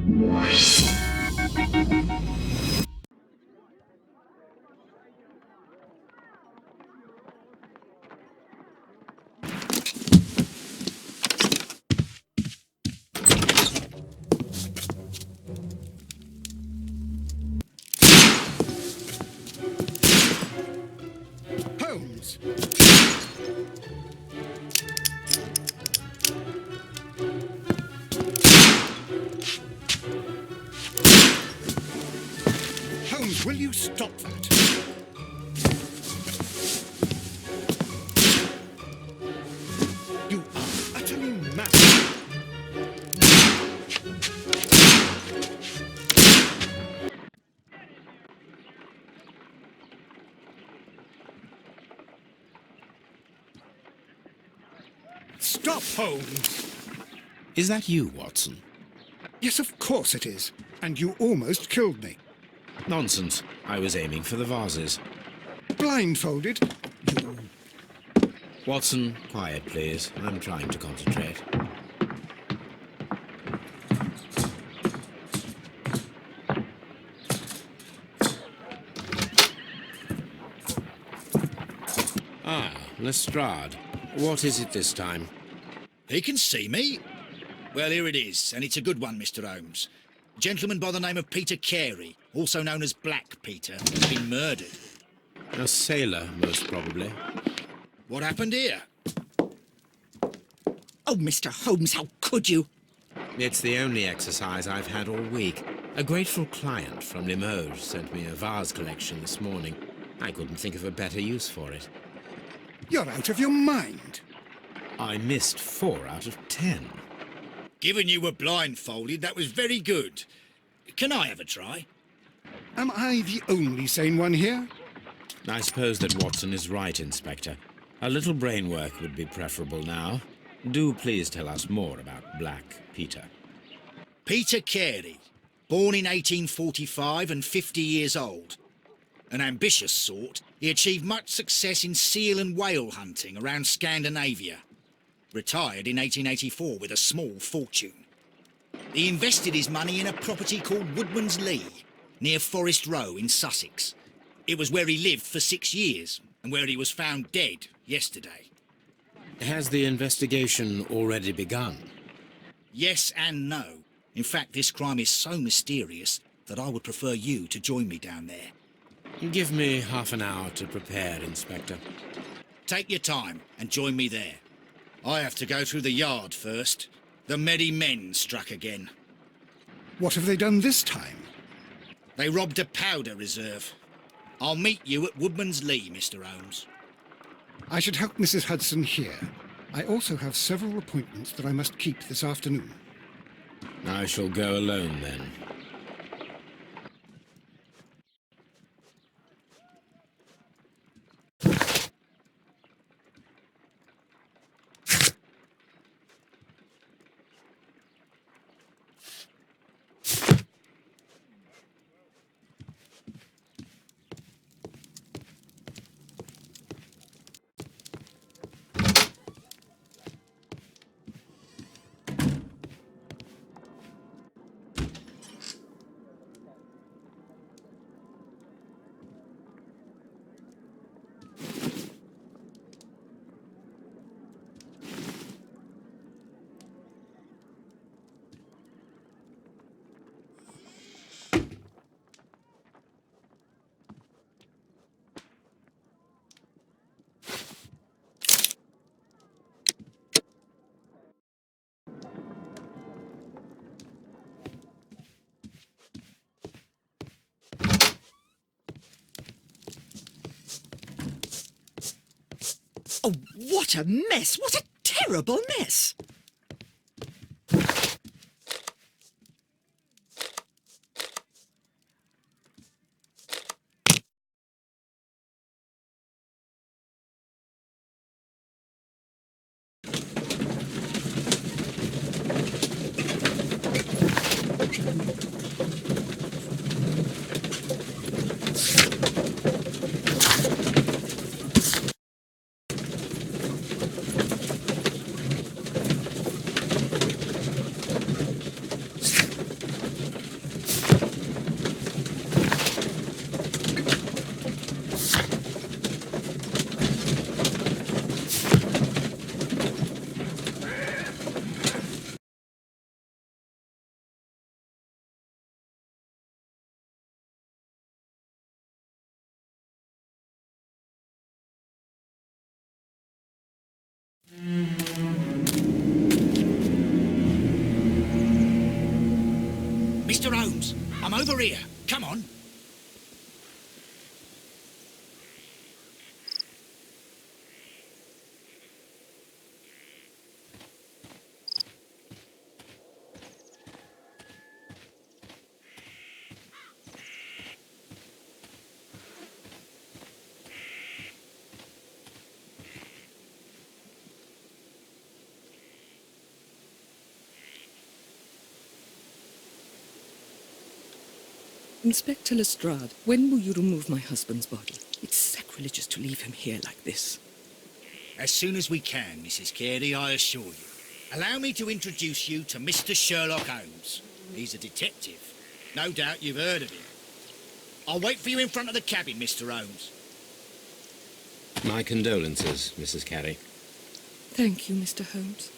Holmes! Holmes, will you stop that? You are utterly mad. Stop, Holmes! Is that you, Watson? Yes, of course it is. And you almost killed me. Nonsense. I was aiming for the vases. Blindfolded? You... Watson, quiet, please. I'm trying to concentrate. Ah, Lestrade. What is it this time? He can see me. Well, here it is, and it's a good one, Mr. Holmes. A gentleman by the name of Peter Carey, also known as Black Peter, has been murdered. A sailor, most probably. What happened here? Oh, Mr. Holmes, how could you? It's the only exercise I've had all week. A grateful client from Limoges sent me a vase collection this morning. I couldn't think of a better use for it. You're out of your mind. I missed 4 out of 10. Given you were blindfolded, that was very good. Can I have a try? Am I the only sane one here? I suppose that Watson is right, Inspector. A little brain work would be preferable now. Do please tell us more about Black Peter. Peter Carey, born in 1845 and 50 years old. An ambitious sort, he achieved much success in seal and whale hunting around Scandinavia. Retired in 1884 with a small fortune. He invested his money in a property called Woodman's Lee, near Forest Row in Sussex. It was where he lived for 6 years, and where he was found dead yesterday. Has the investigation already begun? Yes and no. In fact, this crime is so mysterious that I would prefer you to join me down there. Give me half an hour to prepare, Inspector. Take your time and join me there. I have to go through the yard first. The merry men struck again. What have they done this time? They robbed a powder reserve. I'll meet you at Woodman's Lee, Mr. Holmes. I should help Mrs. Hudson here. I also have several appointments that I must keep this afternoon. I shall go alone, then. Oh, what a mess! What a terrible mess! Mr. Holmes, I'm over here. Come on. Inspector Lestrade, when will you remove my husband's body? It's sacrilegious to leave him here like this. As soon as we can, Mrs. Carey, I assure you. Allow me to introduce you to Mr. Sherlock Holmes. He's a detective. No doubt you've heard of him. I'll wait for you in front of the cabin, Mr. Holmes. My condolences, Mrs. Carey. Thank you, Mr. Holmes.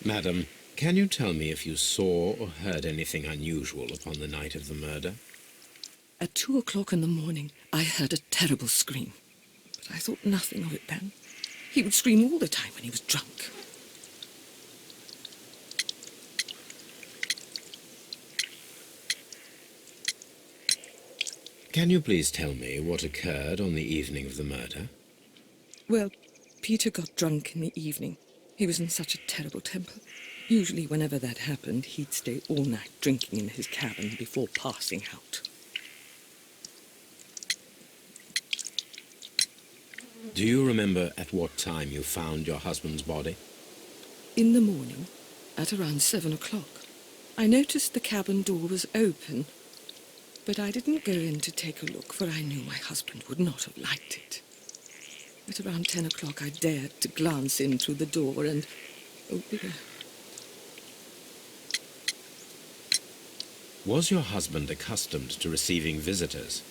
Madam, can you tell me if you saw or heard anything unusual upon the night of the murder? At 2 o'clock in the morning, I heard a terrible scream. But I thought nothing of it then. He would scream all the time when he was drunk. Can you please tell me what occurred on the evening of the murder? Well, Peter got drunk in the evening. He was in such a terrible temper. Usually, whenever that happened, he'd stay all night drinking in his cabin before passing out. Do you remember at what time you found your husband's body? In the morning, at around 7 o'clock, I noticed the cabin door was open, but I didn't go in to take a look, for I knew my husband would not have liked it. At around 10 o'clock, I dared to glance in through the door and... oh dear. Was your husband accustomed to receiving visitors?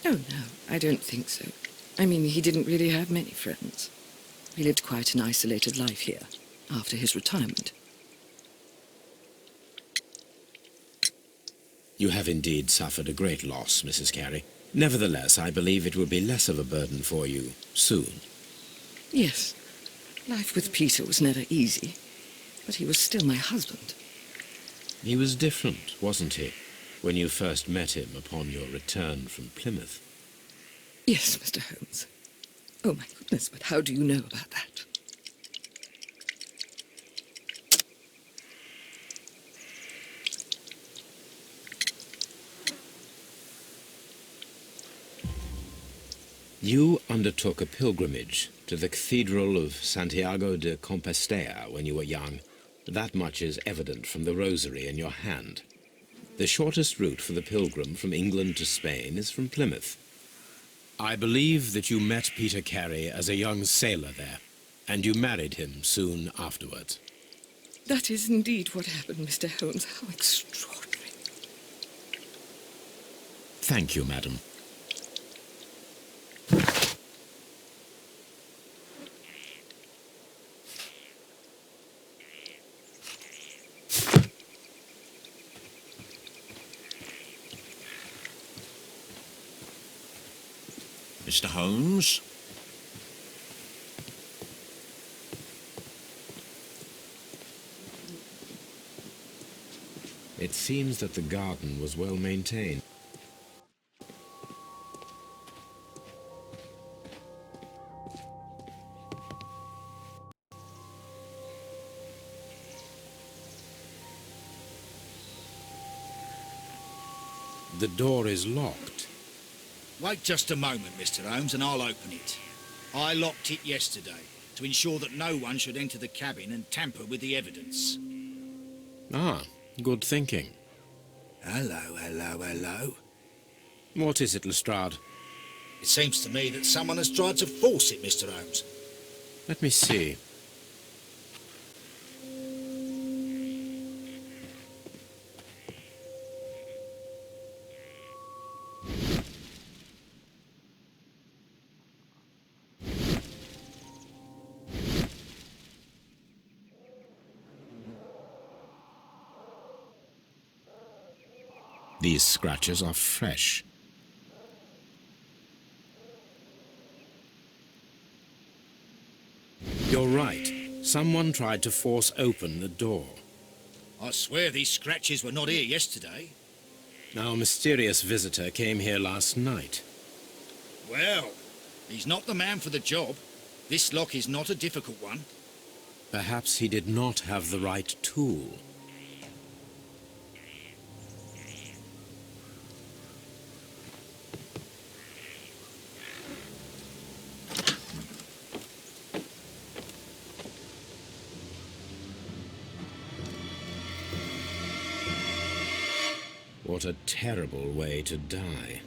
Oh, no, I don't think so. I mean, he didn't really have many friends. He lived quite an isolated life here, after his retirement. You have indeed suffered a great loss, Mrs. Carey. Nevertheless, I believe it will be less of a burden for you soon. Yes, life with Peter was never easy, but he was still my husband. He was different, wasn't he, when you first met him upon your return from Plymouth? Yes, Mr. Holmes. Oh, my goodness, but how do you know about that? You undertook a pilgrimage to the Cathedral of Santiago de Compostela when you were young. That much is evident from the rosary in your hand. The shortest route for the pilgrim from England to Spain is from Plymouth. I believe that you met Peter Carey as a young sailor there, and you married him soon afterwards. That is indeed what happened, Mr. Holmes. How extraordinary. Thank you, madam. Mr. Holmes? It seems that the garden was well maintained. The door is locked. Wait just a moment, Mr. Holmes, and I'll open it. I locked it yesterday to ensure that no one should enter the cabin and tamper with the evidence. Ah, Good thinking. Hello, hello, hello. What is it, Lestrade? It seems to me that someone has tried to force it, Mr. Holmes. Let me see. These scratches are fresh. You're right. Someone tried to force open the door. I swear these scratches were not here yesterday. Our mysterious visitor came here last night. Well, he's not the man for the job. This lock is not a difficult one. Perhaps he did not have the right tool. What a terrible way to die.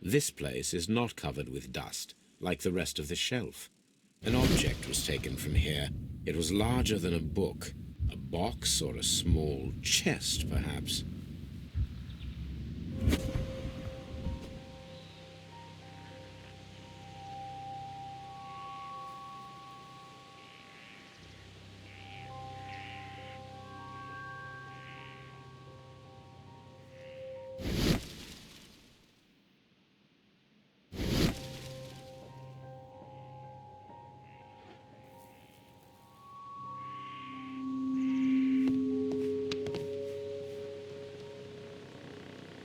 This place is not covered with dust, like the rest of the shelf. An object was taken from here. It was larger than a book, a box or a small chest, perhaps.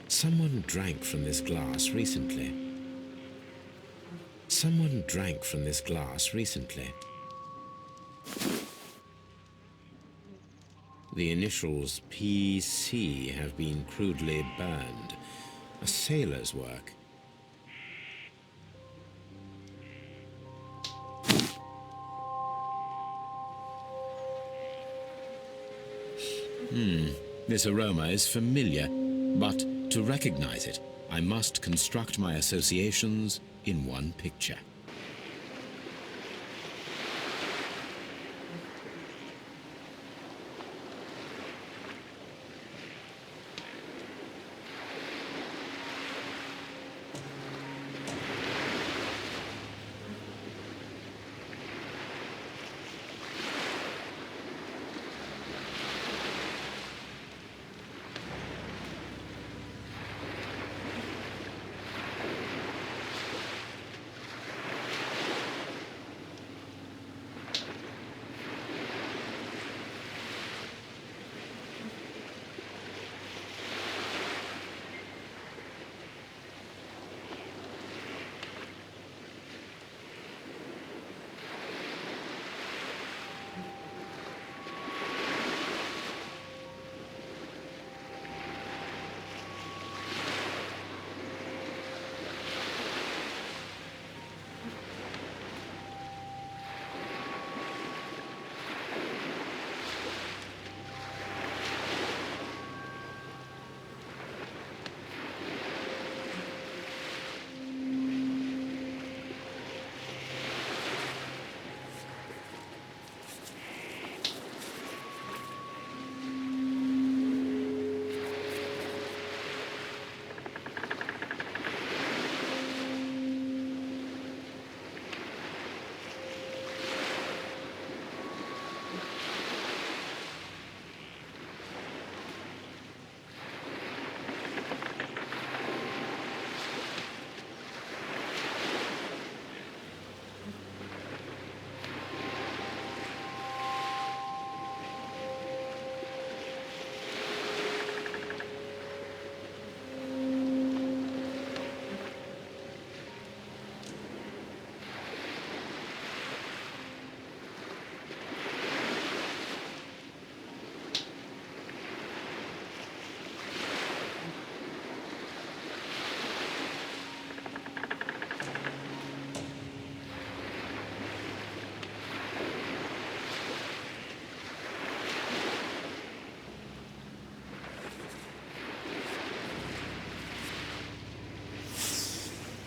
Someone drank from this glass recently. Someone drank from this glass recently. The initials PC have been crudely burned. A sailor's work. This aroma is familiar, but to recognize it, I must construct my associations in one picture.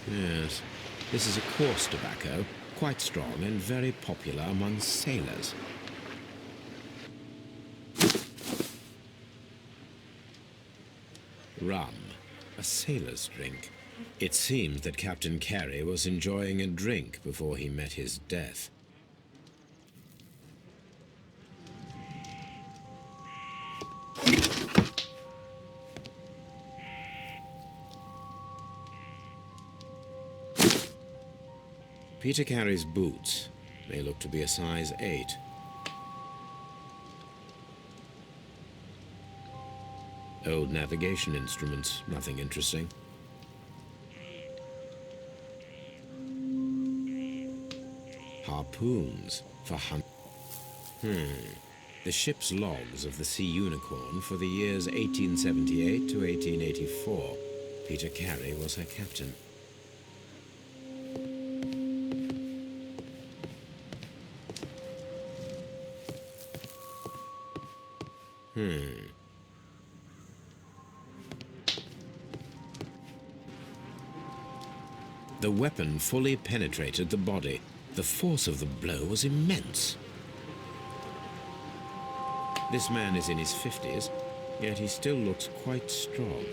Yes, this is a coarse tobacco, quite strong and very popular among sailors. Rum, a sailor's drink. It seemed that Captain Carey was enjoying a drink before he met his death. Peter Carey's boots. They look to be a size 8. Old navigation instruments, nothing interesting. Harpoons for hunting. The ship's logs of the Sea Unicorn for the years 1878 to 1884. Peter Carey was her captain. The weapon fully penetrated the body. The force of the blow was immense. This man is in his 50s, yet he still looks quite strong.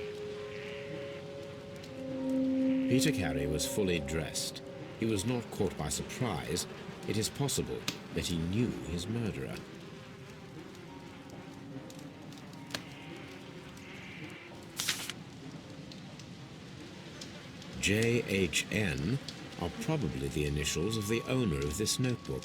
Peter Carey was fully dressed. He was not caught by surprise. It is possible that he knew his murderer. JHN are probably the initials of the owner of this notebook.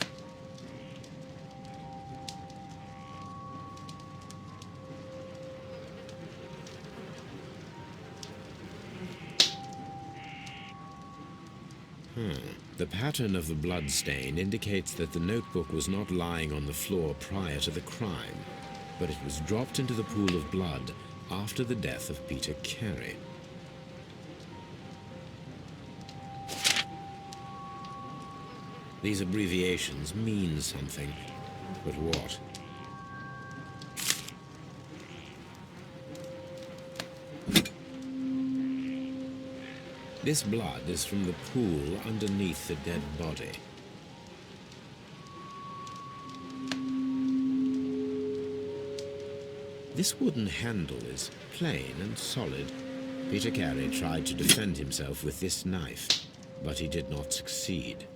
The pattern of the blood stain indicates that the notebook was not lying on the floor prior to the crime, but it was dropped into the pool of blood after the death of Peter Carey. These abbreviations mean something, but what? This blood is from the pool underneath the dead body. This wooden handle is plain and solid. Peter Carey tried to defend himself with this knife, but he did not succeed.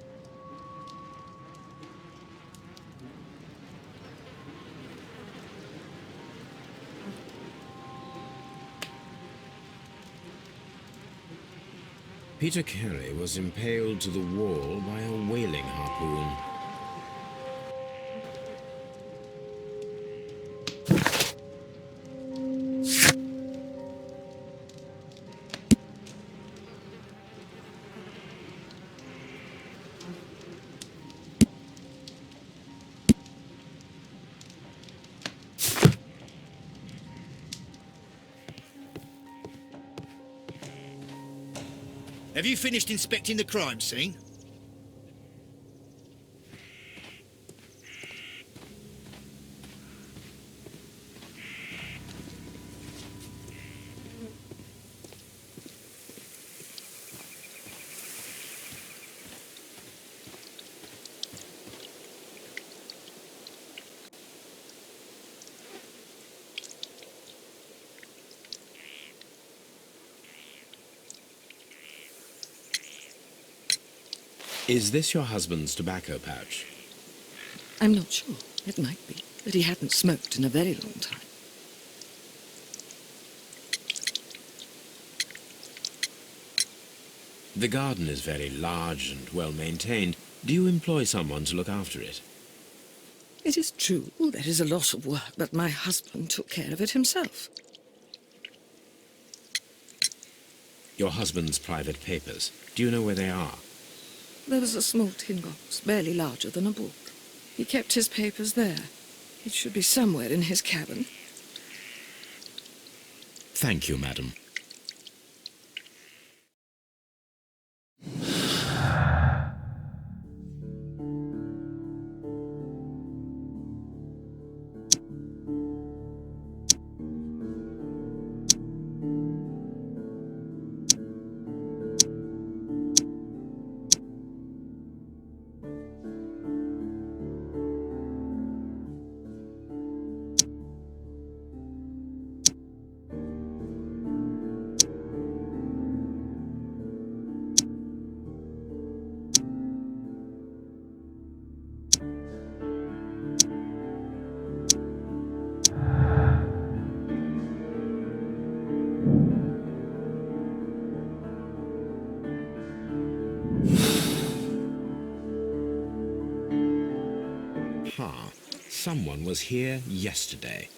Peter Carey was impaled to the wall by a whaling harpoon. Have you finished inspecting the crime scene? Is this your husband's tobacco pouch? I'm not sure. It might be, but he hadn't smoked in a very long time. The garden is very large and well maintained. Do you employ someone to look after it? It is true, there is a lot of work, but my husband took care of it himself. Your husband's private papers, do you know where they are? There was a small tin box, barely larger than a book. He kept his papers there. It should be somewhere in his cabin. Thank you, madam. someone was here yesterday.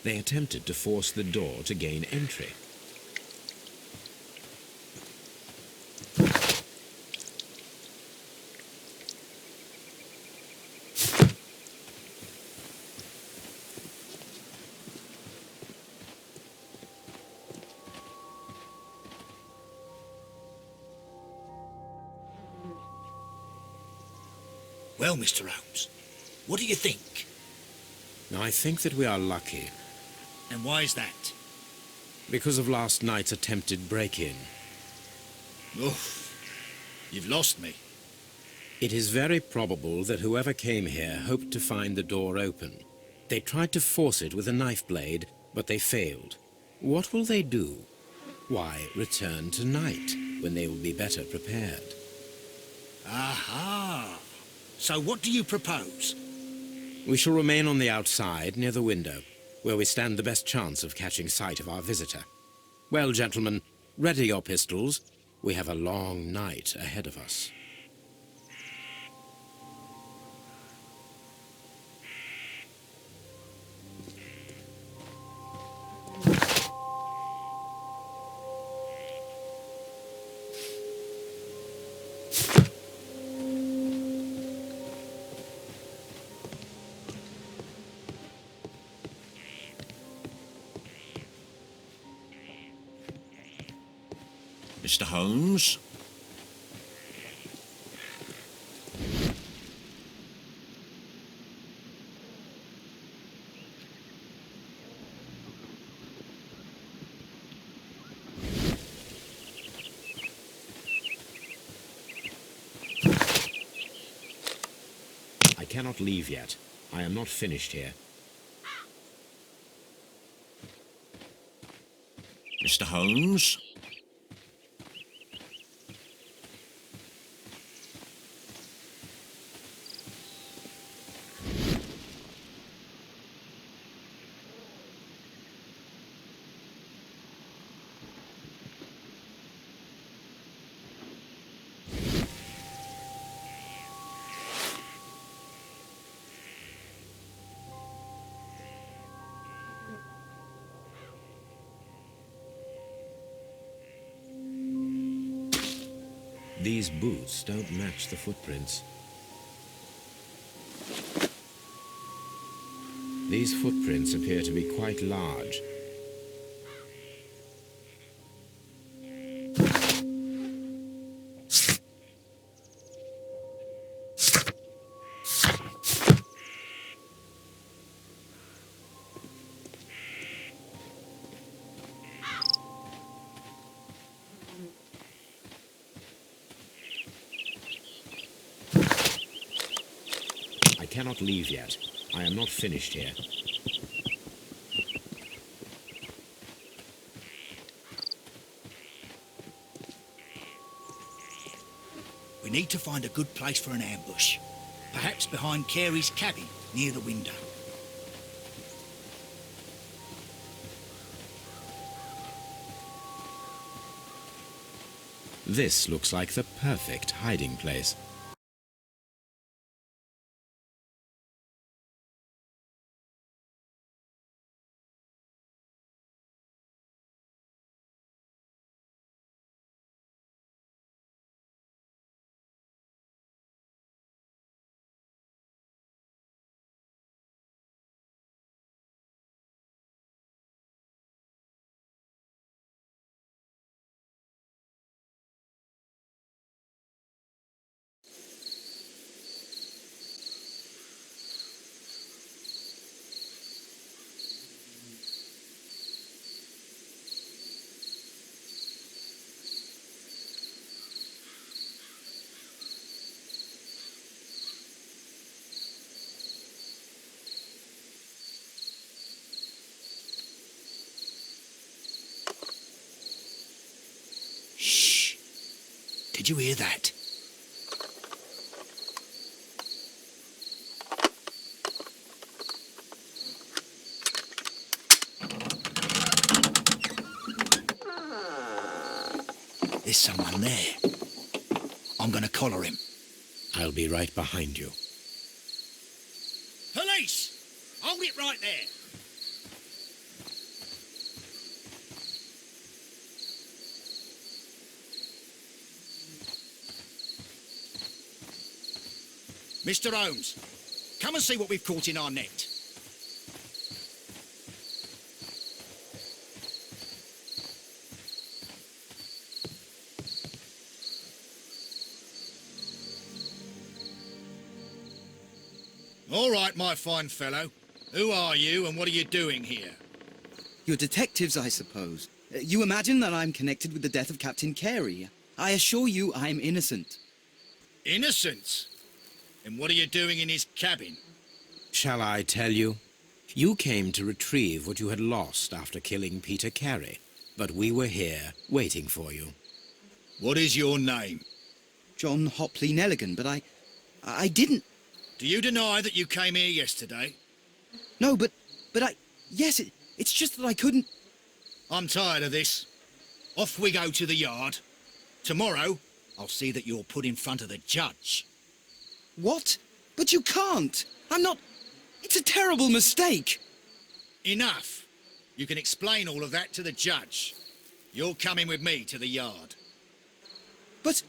They attempted to force the door to gain entry. Well, Mr. Holmes, what do you think? I think that we are lucky, And why is that? because of last night's attempted break-in. Oh, you've lost me. It is very probable that whoever came here hoped to find the door open. They tried to force it with a knife blade, but they failed. What will they do? Why, return tonight, when they will be better prepared. Aha! So what do you propose? We shall remain on the outside, near the window, where we stand the best chance of catching sight of our visitor. Well, gentlemen, ready your pistols. We have a long night ahead of us. Mr. Holmes? I cannot leave yet. I am not finished here. Mr. Holmes? These boots don't match the footprints. These footprints appear to be quite large. I cannot leave yet. I am not finished here. We need to find a good place for an ambush. Perhaps behind Carey's cabin, near the window. This looks like the perfect hiding place. Shh! Did you hear that? There's someone there. I'm gonna collar him. I'll be right behind you. Police! right there. Mr. Holmes, come and see what we've caught in our net. All right, my fine fellow. Who are you and what are you doing here? You're detectives, I suppose. You imagine that I'm connected with the death of Captain Carey. I assure you I'm innocent. Innocent? And what are you doing in his cabin? Shall I tell you? You came to retrieve what you had lost after killing Peter Carey, but we were here waiting for you. What is your name? John Hopley Nelligan, but I didn't... Do you deny that you came here yesterday? No, but yes, it's just that I couldn't... I'm tired of this. Off we go to the yard. Tomorrow, I'll see that you're put in front of the judge. What? But you can't. I'm not... It's a terrible mistake. Enough. You can explain all of that to the judge. You're coming with me to the yard. But...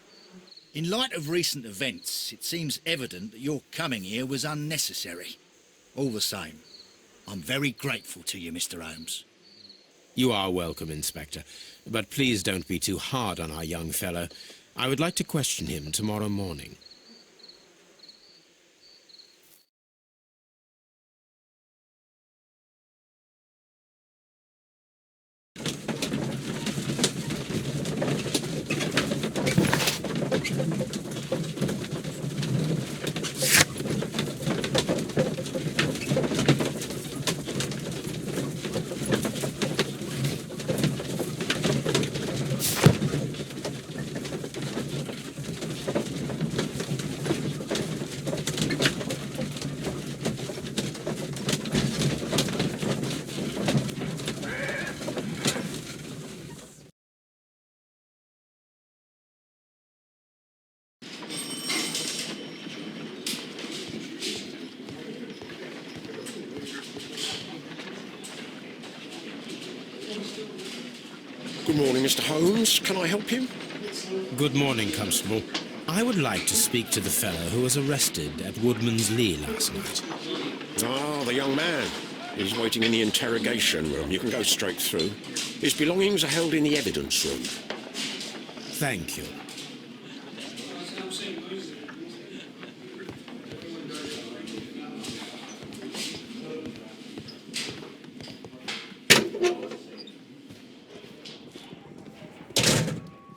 In light of recent events, it seems evident that your coming here was unnecessary. All the same, I'm very grateful to you, Mr. Holmes. You are welcome, Inspector, but please don't be too hard on our young fellow. I would like to question him tomorrow morning. Good morning, Mr. Holmes. Can I help you? Good morning, Constable. I would like to speak to the fellow who was arrested at Woodman's Lee last night. Ah, the young man. He's waiting in the interrogation room. You can go straight through. His belongings are held in the evidence room. Thank you.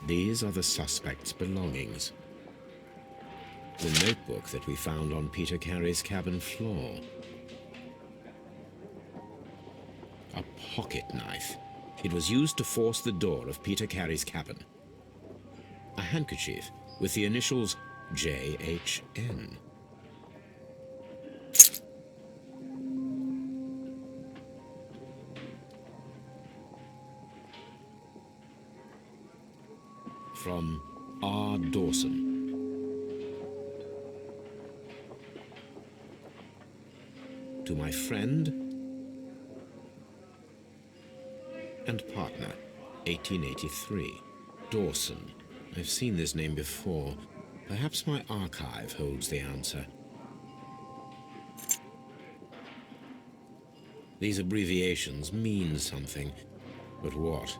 These are the suspect's belongings. The notebook that we found on Peter Carey's cabin floor. A pocket knife. It was used to force the door of Peter Carey's cabin. A handkerchief with the initials JHN. From R. Dawson. To my friend and partner, 1883. Dawson. I've seen this name before. Perhaps my archive holds the answer. These abbreviations mean something, but what?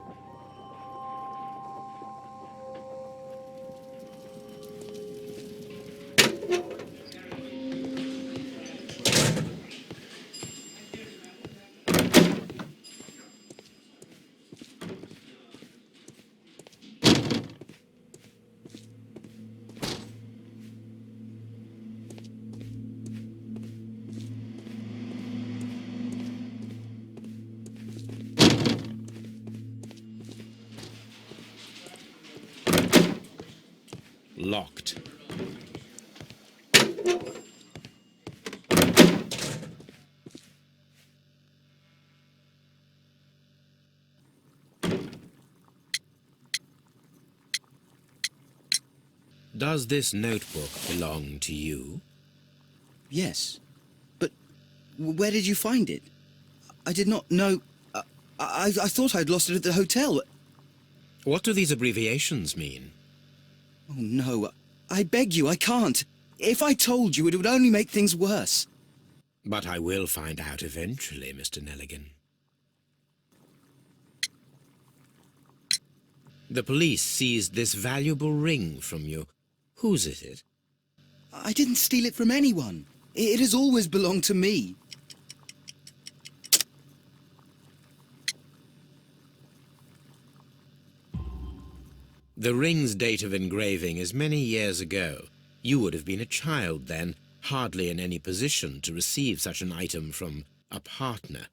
Locked. Does this notebook belong to you? Yes. But where did you find it? I did not know... I thought I'd lost it at the hotel. What do these abbreviations mean? Oh, no. I beg you, I can't. If I told you, it would only make things worse. But I will find out eventually, Mr. Nelligan. The police seized this valuable ring from you. Whose is it? I didn't steal it from anyone. It has always belonged to me. The ring's date of engraving is many years ago. You would have been a child then, hardly in any position to receive such an item from a partner.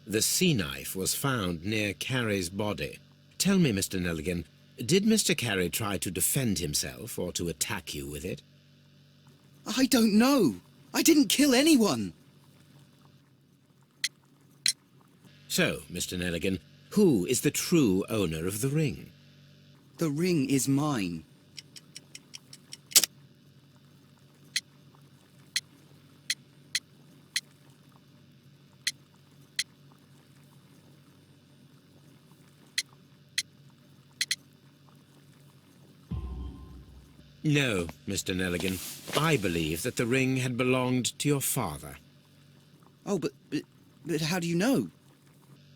The sea knife was found near Carey's body. Tell me, Mr. Nelligan, did Mr. Carey try to defend himself or to attack you with it? I don't know. I didn't kill anyone. So, Mr. Nelligan, who is the true owner of the ring? The ring is mine. No, Mr. Nelligan. I believe that the ring had belonged to your father. Oh, but how do you know?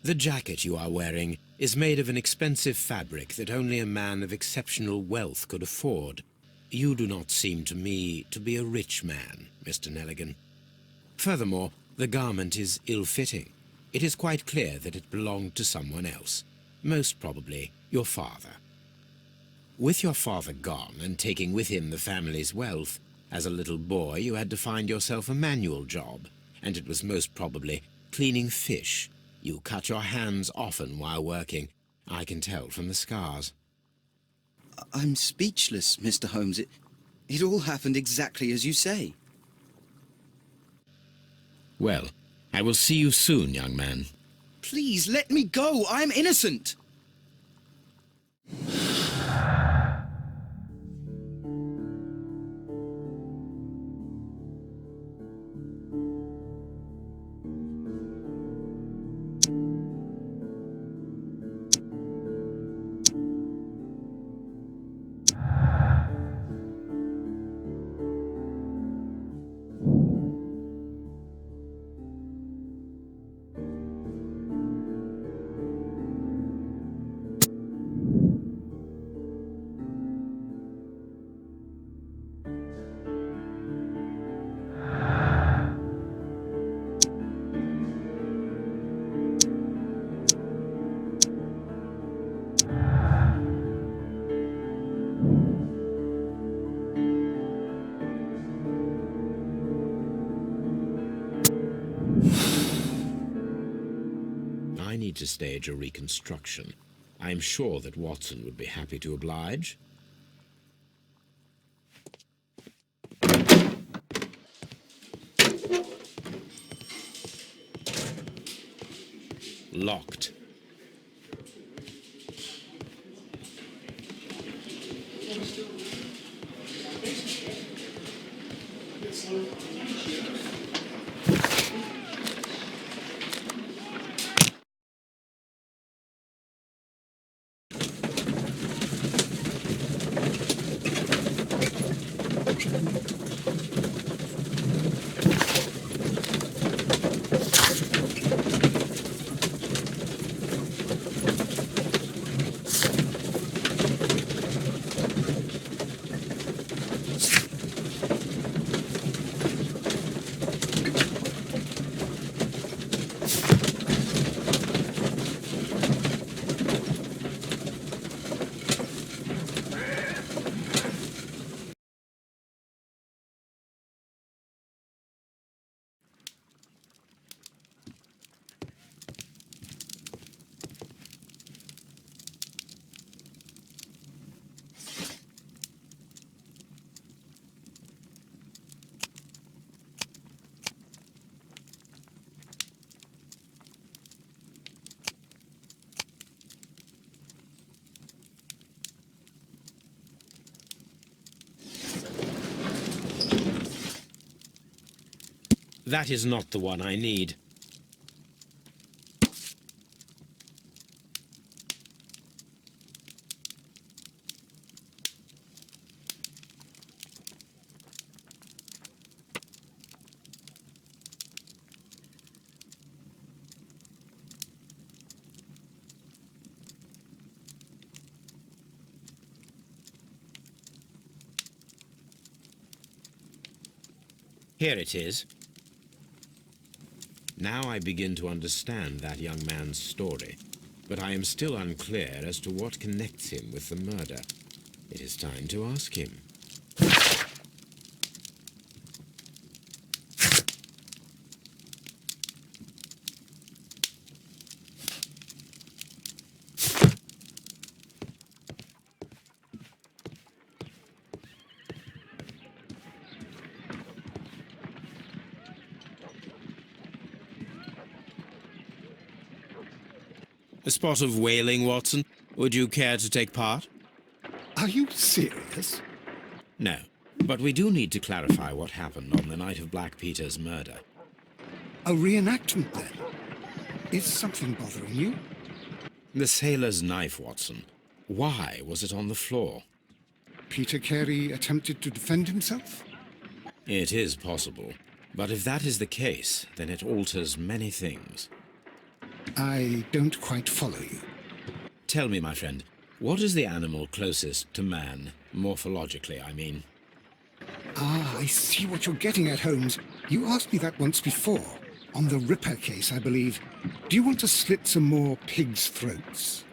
The jacket you are wearing is made of an expensive fabric that only a man of exceptional wealth could afford. You do not seem to me to be a rich man, Mr. Nelligan. Furthermore, the garment is ill-fitting. It is quite clear that it belonged to someone else, most probably your father. With your father gone and taking with him the family's wealth, as a little boy you had to find yourself a manual job, and it was most probably cleaning fish. You cut your hands often while working. I can tell from the scars. I'm speechless, Mr. Holmes. It all happened exactly as you say. Well, I will see you soon, young man. Please, let me go. I'm innocent. I need to stage a reconstruction. I am sure that Watson would be happy to oblige. Locked. That is not the one I need. Here it is. Now I begin to understand that young man's story, but I am still unclear as to what connects him with the murder. It is time to ask him. A spot of whaling, Watson. Would you care to take part? Are you serious? No, but we do need to clarify what happened on the night of Black Peter's murder. A reenactment, then? Is something bothering you? The sailor's knife, Watson. Why was it on the floor? Peter Carey attempted to defend himself? It is possible, but if that is the case, then it alters many things. I don't quite follow you. Tell me, my friend, what is the animal closest to man, morphologically, I mean? Ah, I see what you're getting at, Holmes. You asked me that once before. On the Ripper case, I believe. Do you want to slit some more pigs' throats?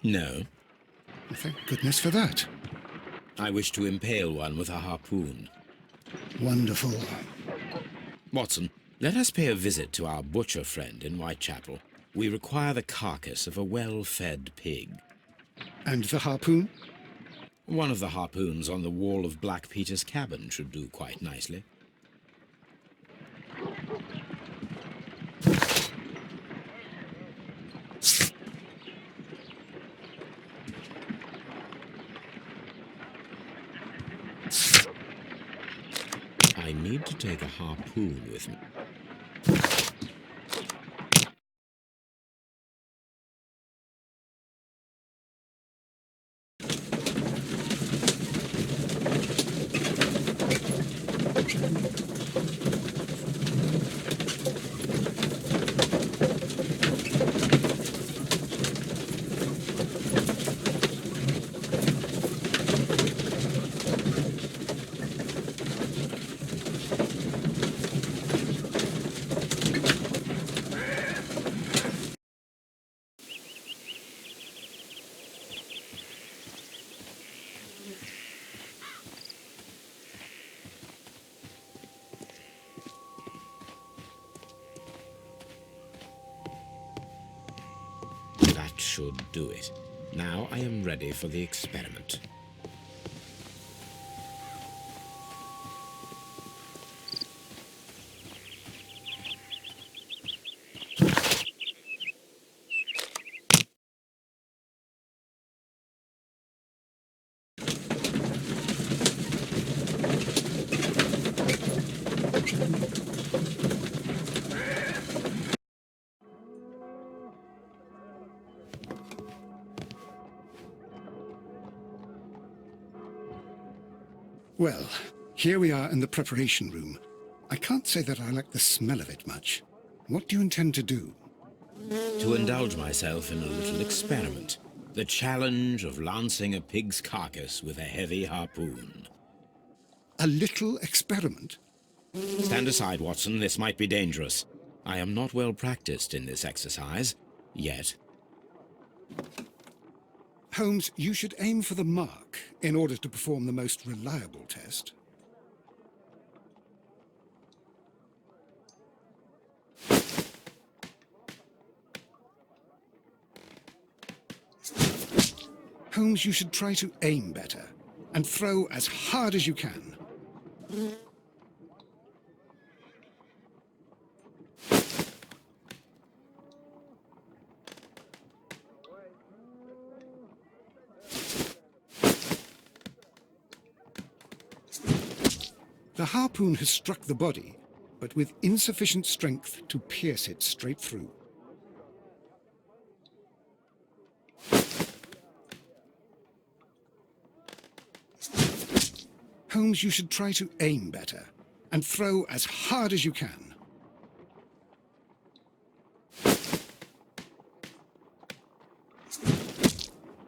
No. Thank goodness for that. I wish to impale one with a harpoon. Wonderful. Watson, let us pay a visit to our butcher friend in Whitechapel. We require the carcass of a well-fed pig. And the harpoon? One of the harpoons on the wall of Black Peter's cabin should do quite nicely. I need to take a harpoon with me. That should do it. Now I am ready for the experiment. Well, here we are in the preparation room. I can't say that I like the smell of it much. What do you intend to do? To indulge myself in a little experiment. The challenge of lancing a pig's carcass with a heavy harpoon. A little experiment? Stand aside, Watson. This might be dangerous. I am not well practiced in this exercise, yet. Holmes, you should aim for the mark in order to perform the most reliable test. Holmes, you should try to aim better and throw as hard as you can. The harpoon has struck the body, but with insufficient strength to pierce it straight through. Holmes, you should try to aim better and throw as hard as you can.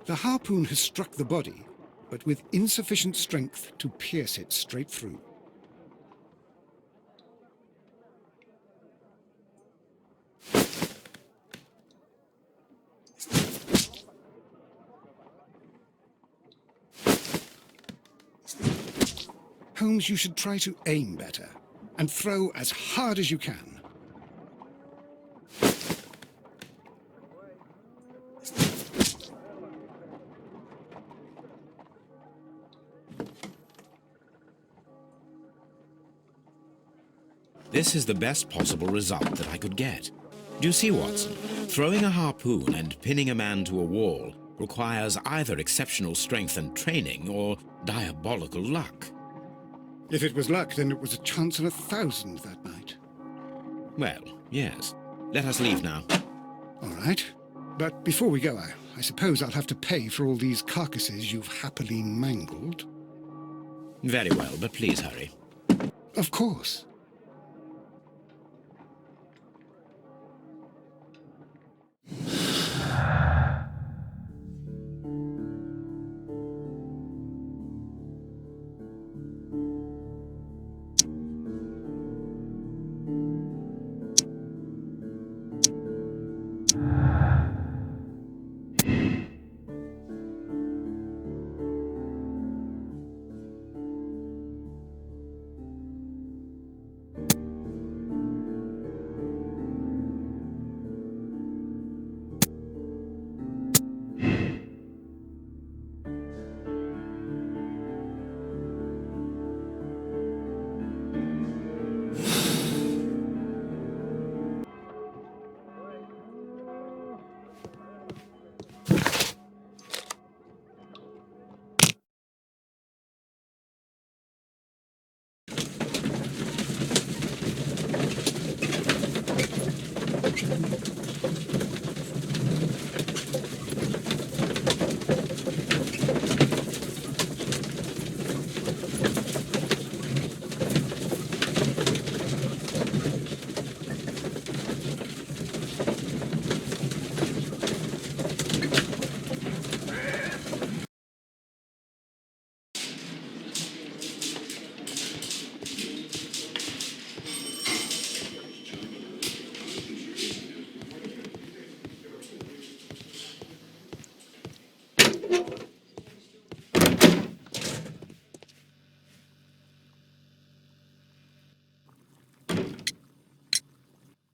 The harpoon has struck the body, but with insufficient strength to pierce it straight through. Holmes, you should try to aim better and throw as hard as you can. This is the best possible result that I could get. Do you see, Watson? Throwing a harpoon and pinning a man to a wall requires either exceptional strength and training or diabolical luck. If it was luck, then it was a chance in 1,000 that night. Well, yes. Let us leave now. All right. But before we go, I suppose I'll have to pay for all these carcasses you've happily mangled. Very well, but please hurry. Of course.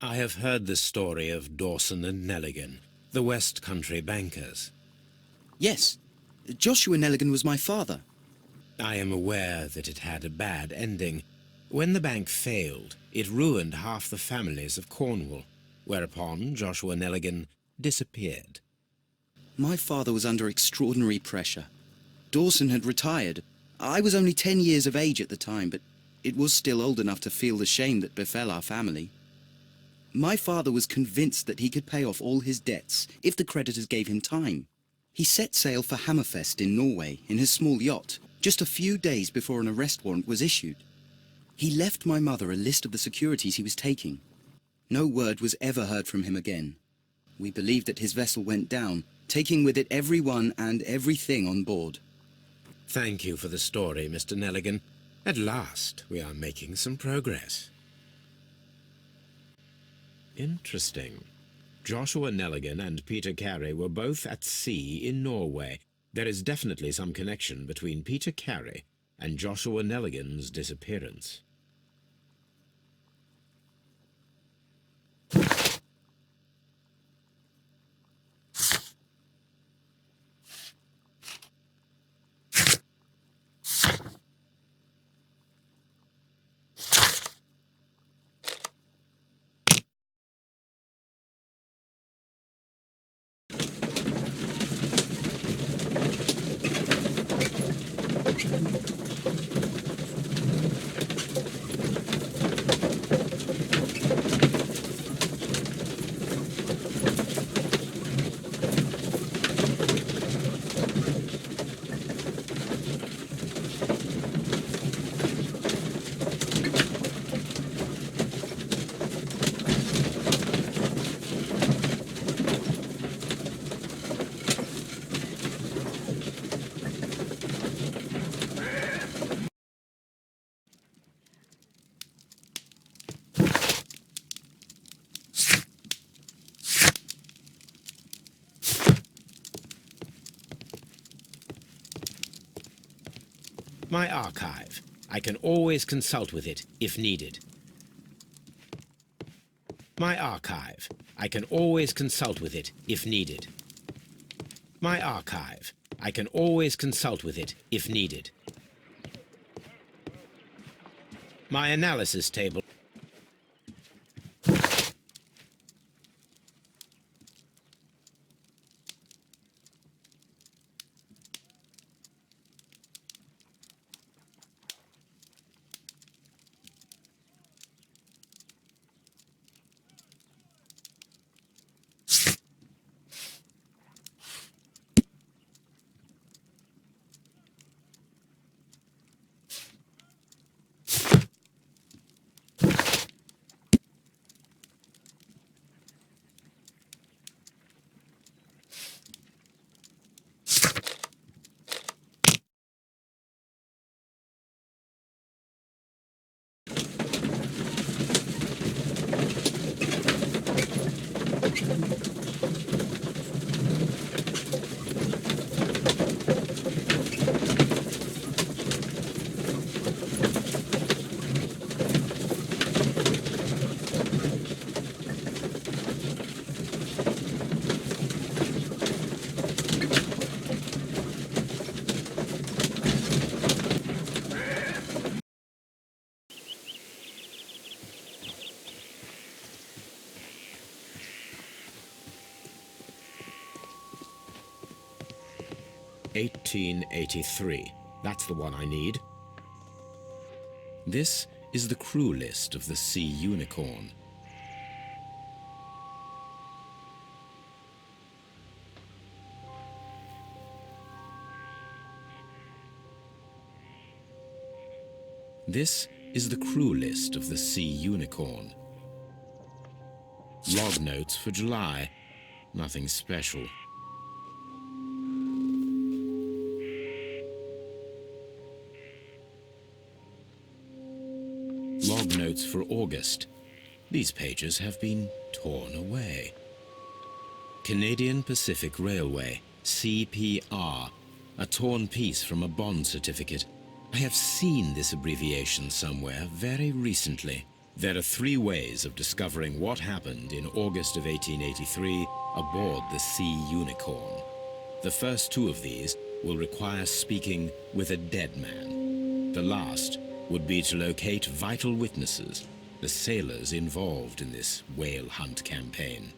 I have heard the story of Dawson and Nelligan, the West Country bankers. Yes, Joshua Nelligan was my father. I am aware that it had a bad ending. When the bank failed, it ruined half the families of Cornwall, whereupon Joshua Nelligan disappeared. My father was under extraordinary pressure. Dawson had retired. I was only 10 years of age at the time, but it was still old enough to feel the shame that befell our family. My father was convinced that he could pay off all his debts if the creditors gave him time. He set sail for Hammerfest in Norway in his small yacht, just a few days before an arrest warrant was issued. He left my mother a list of the securities he was taking. No word was ever heard from him again. We believe that his vessel went down, taking with it everyone and everything on board. Thank you for the story, Mr. Nelligan. At last, we are making some progress. Interesting. Joshua Nelligan and Peter Carey were both at sea in Norway. There is definitely some connection between Peter Carey and Joshua Nelligan's disappearance. My archive. I can always consult with it if needed. My archive. I can always consult with it if needed. My archive. I can always consult with it if needed. My analysis table. (1883). That's the one I need. This is the crew list of the Sea Unicorn. This is the crew list of the Sea Unicorn. Log notes for July. Nothing special. Log notes for August. These pages have been torn away. Canadian Pacific Railway, CPR, a torn piece from a bond certificate. I have seen this abbreviation somewhere very recently. There are 3 ways of discovering what happened in August of 1883 aboard the Sea Unicorn. The first 2 of these will require speaking with a dead man. The last would be to locate vital witnesses, the sailors involved in this whale hunt campaign.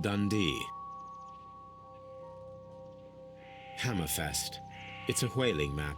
Dundee. Hammerfest. It's a whaling map.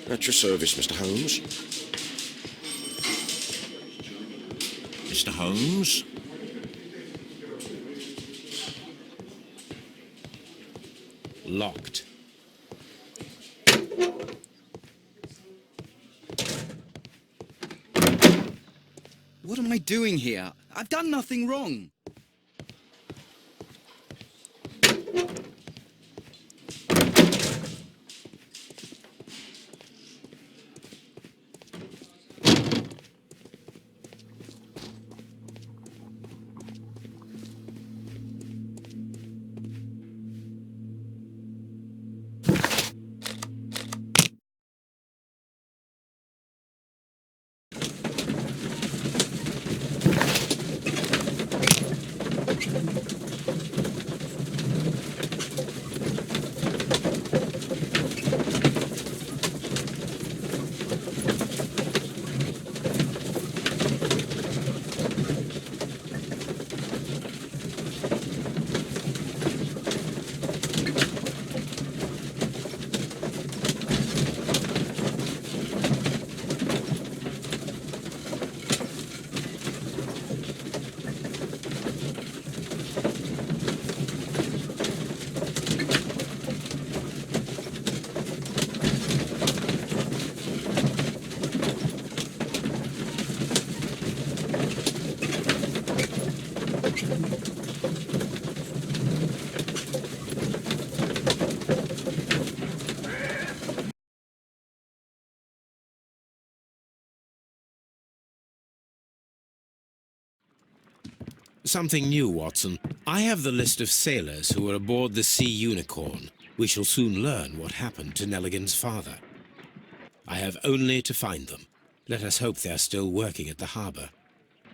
At your service, Mr. Holmes. Mr. Holmes. Locked. What am I doing here? I've done nothing wrong. Something new, Watson. I have the list of sailors who were aboard the Sea Unicorn. We shall soon learn what happened to Nelligan's father. I have only to find them. Let us hope they are still working at the harbour.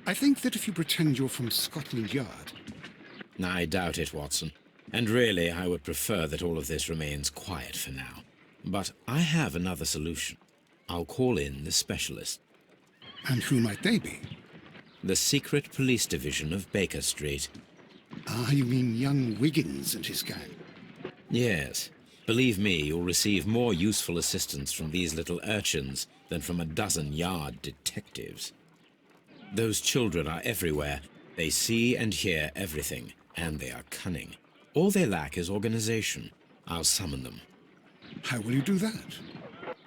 I think that if you pretend you're from Scotland Yard... I doubt it, Watson. And really, I would prefer that all of this remains quiet for now. But I have another solution. I'll call in the specialist. And who might they be? The secret police division of Baker Street. Ah, you mean young Wiggins and his gang? Yes. Believe me, you'll receive more useful assistance from these little urchins than from a dozen yard detectives. Those children are everywhere. They see and hear everything, and they are cunning. All they lack is organization. I'll summon them. How will you do that?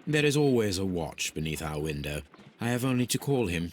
There is always a watch beneath our window. I have only to call him.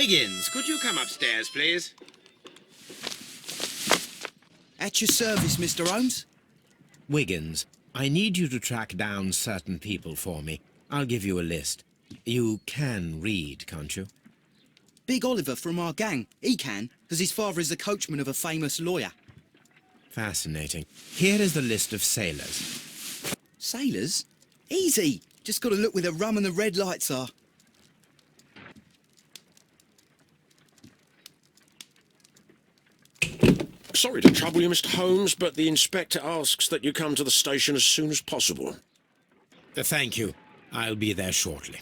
Wiggins, could you come upstairs, please? At your service, Mr. Holmes. Wiggins, I need you to track down certain people for me. I'll give you a list. You can read, can't you? Big Oliver from our gang. He can, because his father is the coachman of a famous lawyer. Fascinating. Here is the list of sailors. Sailors? Easy. Just got to look where the rum and the red lights are. Sorry to trouble you, Mr. Holmes, but the inspector asks that you come to the station as soon as possible. Thank you. I'll be there shortly.